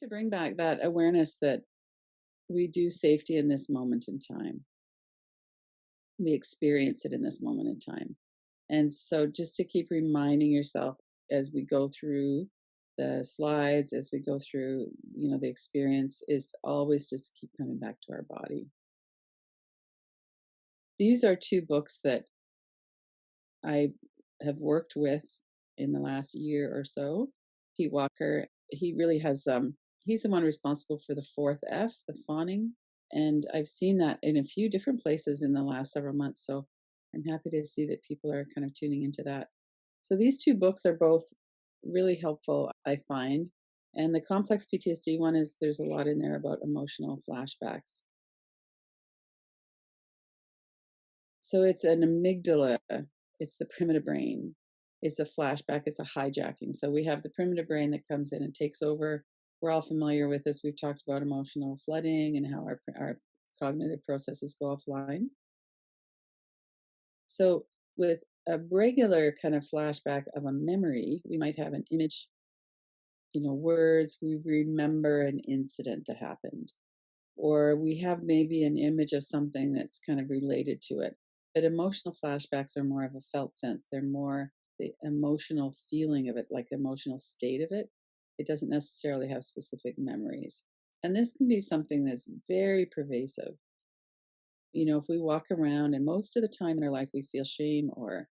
to bring back that awareness that we do safety in this moment in time. We experience it in this moment in time. And so just to keep reminding yourself as we go through the slides, as we go through, the experience is always just to keep coming back to our body. These are two books that I have worked with in the last year or so. Pete Walker, he really has he's the one responsible for the fourth F, the fawning. And I've seen that in a few different places in the last several months. So I'm happy to see that people are kind of tuning into that. So these two books are both really helpful, I find. And the complex PTSD one is there's a lot in there about emotional flashbacks. So it's an amygdala, it's the primitive brain. It's a flashback, it's a hijacking. So we have the primitive brain that comes in and takes over. We're all familiar with this. We've talked about emotional flooding and how our cognitive processes go offline. So with a regular kind of flashback of a memory, we might have an image, words, we remember an incident that happened, or we have maybe an image of something that's kind of related to it. But emotional flashbacks are more of a felt sense. They're more the emotional feeling of it, like emotional state of it. It doesn't necessarily have specific memories. And this can be something that's very pervasive. If we walk around and most of the time in our life we feel shame or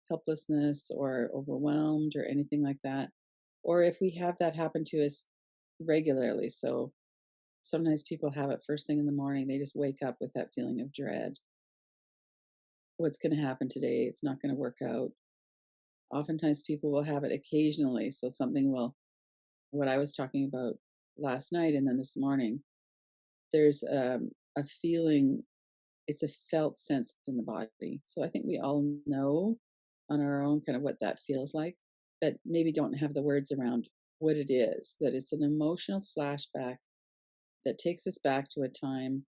helplessness or overwhelmed or anything like that, or if we have that happen to us regularly. So sometimes people have it first thing in the morning, they just wake up with that feeling of dread. What's going to happen today? It's not going to work out. Oftentimes people will have it occasionally. So something will, what I was talking about last night and then this morning, there's a feeling, it's a felt sense in the body. So I think we all know on our own kind of what that feels like, but maybe don't have the words around what it is, that it's an emotional flashback that takes us back to a time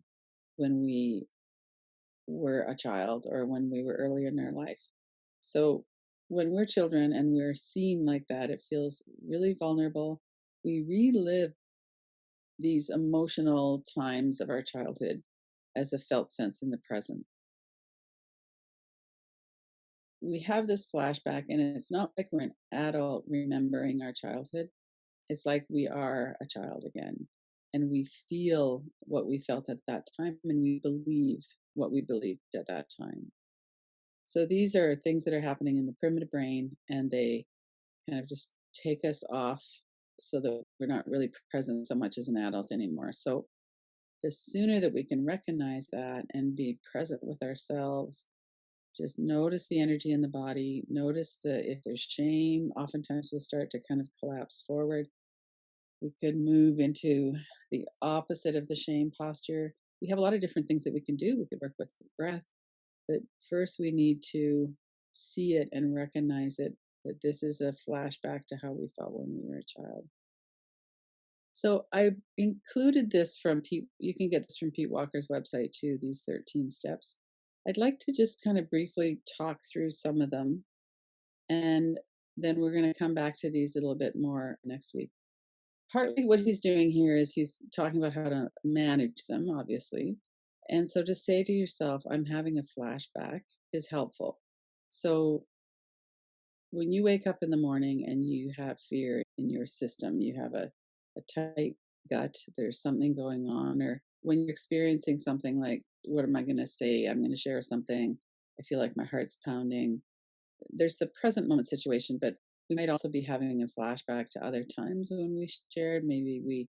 when we were a child or when we were earlier in our life. So when we're children and we're seen like that, it feels really vulnerable. We relive these emotional times of our childhood as a felt sense in the present. We have this flashback, and it's not like we're an adult remembering our childhood. It's like we are a child again, and we feel what we felt at that time, and we believe what we believed at that time. So these are things that are happening in the primitive brain, and they kind of just take us off so that we're not really present so much as an adult anymore. So the sooner that we can recognize that and be present with ourselves, just notice the energy in the body, notice if there's shame, oftentimes we'll start to kind of collapse forward. We could move into the opposite of the shame posture. We have a lot of different things that we can do. We could work with the breath, but first we need to see it and recognize it, that this is a flashback to how we felt when we were a child. So I included this from Pete. You can get this from Pete Walker's website too, these 13 steps. I'd like to just kind of briefly talk through some of them, and then we're going to come back to these a little bit more next week. Partly what he's doing here is he's talking about how to manage them, obviously. And so to say to yourself, I'm having a flashback is helpful. So when you wake up in the morning and you have fear in your system, you have a tight gut, there's something going on, or when you're experiencing something like, what am I going to say? I'm going to share something. I feel like my heart's pounding. There's the present moment situation, but we might also be having a flashback to other times when we shared. Maybe we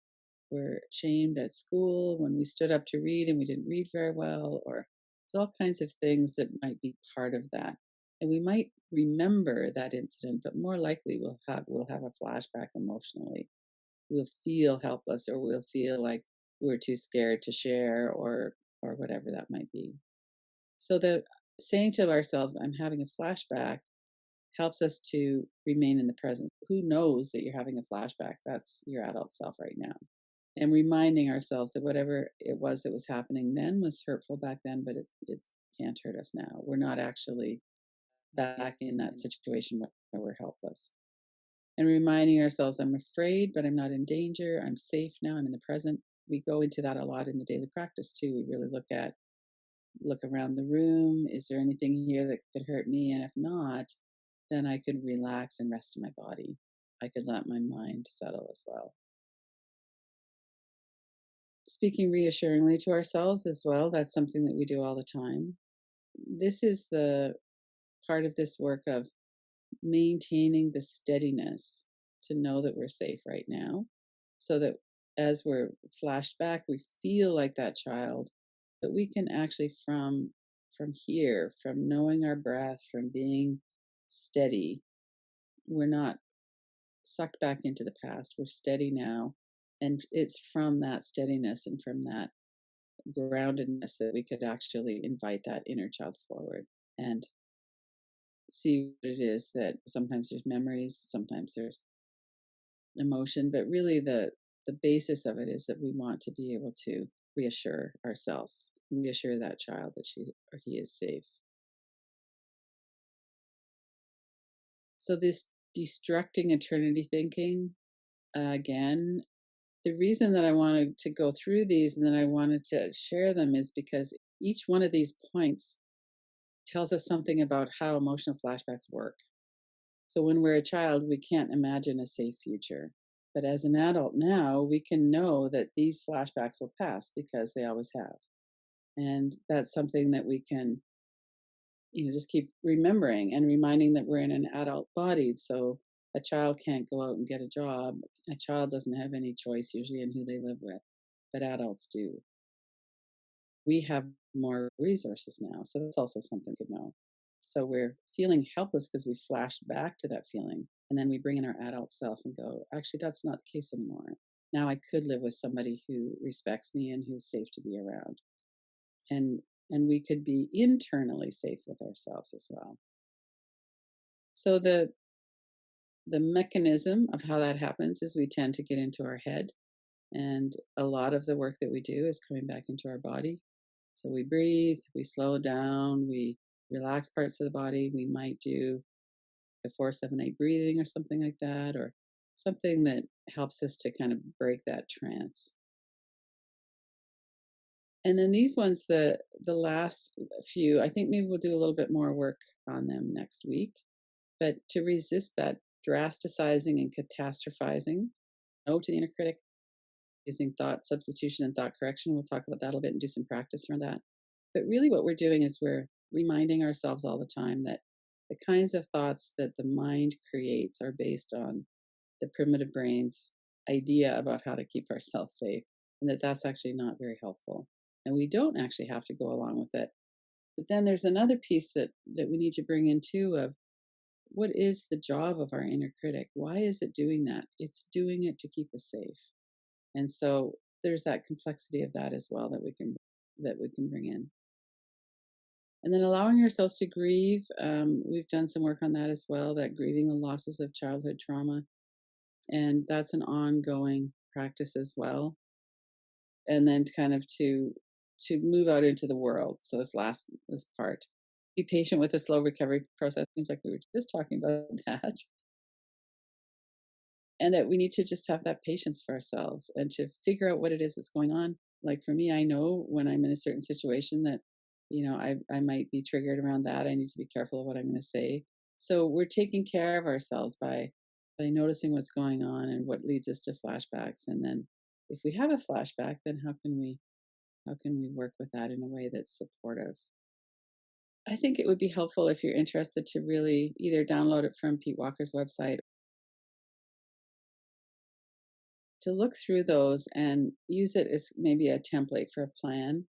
were shamed at school when we stood up to read and we didn't read very well, or there's all kinds of things that might be part of that. And we might remember that incident, but more likely we'll have a flashback emotionally. We'll feel helpless, or we'll feel like we're too scared to share, or whatever that might be. So the saying to ourselves, I'm having a flashback, helps us to remain in the present. Who knows that you're having a flashback? That's your adult self right now. And reminding ourselves that whatever it was that was happening then was hurtful back then, but it can't hurt us now. We're not actually back in that situation where we're helpless. and reminding ourselves, I'm afraid, but I'm not in danger. I'm safe now. I'm in the present. We go into that a lot in the daily practice too. We really look around the room. Is there anything here that could hurt me? And if not, then I could relax and rest in my body. I could let my mind settle as well. Speaking reassuringly to ourselves as well, that's something that we do all the time. This is the part of this work of maintaining the steadiness to know that we're safe right now, so that as we're flashed back, we feel like that child, but we can actually from here, from knowing our breath, from being steady, we're not sucked back into the past. We're steady now. And it's from that steadiness and from that groundedness that we could actually invite that inner child forward and see what it is that sometimes there's memories, sometimes there's emotion, but really the basis of it is that we want to be able to reassure ourselves, reassure that child that she or he is safe. So this destructing eternity thinking, again, the reason that I wanted to go through these and that I wanted to share them is because each one of these points tells us something about how emotional flashbacks work. So when we're a child, we can't imagine a safe future. But as an adult now, we can know that these flashbacks will pass because they always have. And that's something that we can, just keep remembering and reminding that we're in an adult body. So a child can't go out and get a job. A child doesn't have any choice usually in who they live with, but adults do. We have more resources now. So that's also something to know. So we're feeling helpless because we flashed back to that feeling. And then we bring in our adult self and go, actually, that's not the case anymore. Now I could live with somebody who respects me and who's safe to be around. And we could be internally safe with ourselves as well. So the mechanism of how that happens is we tend to get into our head. And a lot of the work that we do is coming back into our body. So we breathe, we slow down, we relax parts of the body. We might do the 4-7-8 breathing or something like that, or something that helps us to kind of break that trance. And then these ones, the last few, I think maybe we'll do a little bit more work on them next week. But to resist that drasticizing and catastrophizing, no to the inner critic, using thought substitution and thought correction. We'll talk about that a little bit and do some practice around that. But really, what we're doing is we're reminding ourselves all the time that the kinds of thoughts that the mind creates are based on the primitive brain's idea about how to keep ourselves safe, and that that's actually not very helpful. And we don't actually have to go along with it. But then there's another piece that we need to bring in too of what is the job of our inner critic? Why is it doing that? It's doing it to keep us safe. And so there's that complexity of that as well that we can bring in. And then allowing ourselves to grieve. We've done some work on that as well, that grieving the losses of childhood trauma. And that's an ongoing practice as well. And then kind of to move out into the world. So this part. Be patient with the slow recovery process. Seems like we were just talking about that. And that we need to just have that patience for ourselves and to figure out what it is that's going on. Like for me, I know when I'm in a certain situation that, I might be triggered around that. I need to be careful of what I'm going to say. So we're taking care of ourselves by noticing what's going on and what leads us to flashbacks. And then if we have a flashback, then how can we work with that in a way that's supportive? I think it would be helpful if you're interested to really either download it from Pete Walker's website, to look through those and use it as maybe a template for a plan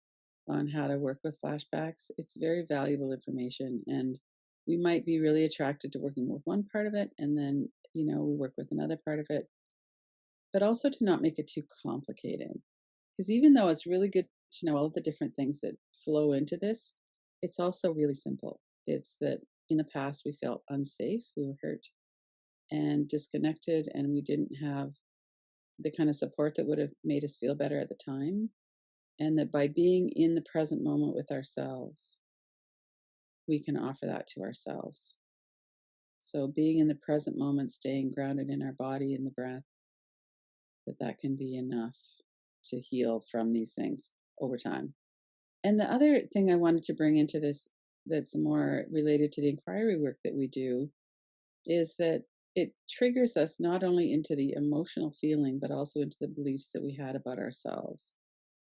on how to work with flashbacks. It's very valuable information, and we might be really attracted to working with one part of it, and then we work with another part of it, but also to not make it too complicated. Because even though it's really good to know all of the different things that flow into this, it's also really simple. It's that in the past we felt unsafe, we were hurt and disconnected, and we didn't have the kind of support that would have made us feel better at the time. And that by being in the present moment with ourselves, we can offer that to ourselves. So being in the present moment, staying grounded in our body and the breath, that can be enough to heal from these things over time. And the other thing I wanted to bring into this that's more related to the inquiry work that we do is that it triggers us not only into the emotional feeling, but also into the beliefs that we had about ourselves.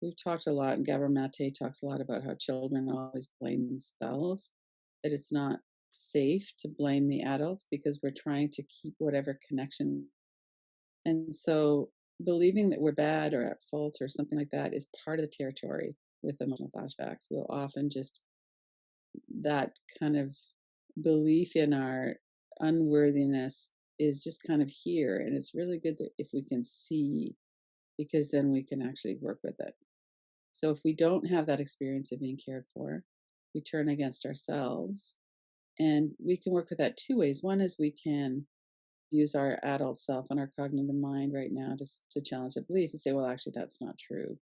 We've talked a lot, and Gabor Mate talks a lot about how children always blame themselves, that it's not safe to blame the adults because we're trying to keep whatever connection. And so believing that we're bad or at fault or something like that is part of the territory with emotional flashbacks. We'll often just, that kind of belief in our unworthiness is just kind of here. And it's really good that if we can see, because then we can actually work with it. So if we don't have that experience of being cared for, we turn against ourselves. And we can work with that two ways. One is we can use our adult self and our cognitive mind right now to challenge a belief and say, well, actually, that's not true.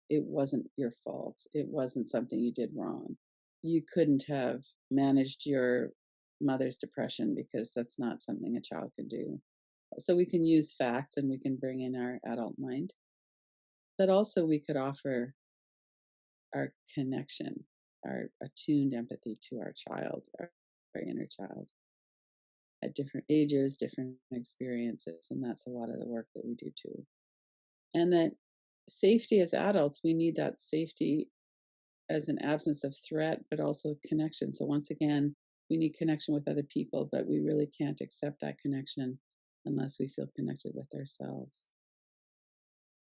It wasn't your fault. It wasn't something you did wrong. You couldn't have managed your mother's depression because that's not something a child can do. So we can use facts and we can bring in our adult mind. But also, we could offer our connection, our attuned empathy to our child, our inner child at different ages, different experiences. And that's a lot of the work that we do too. And that safety as adults, we need that safety as an absence of threat, but also connection. So once again, we need connection with other people, but we really can't accept that connection unless we feel connected with ourselves.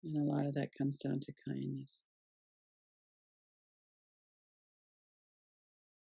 And a lot of that comes down to kindness.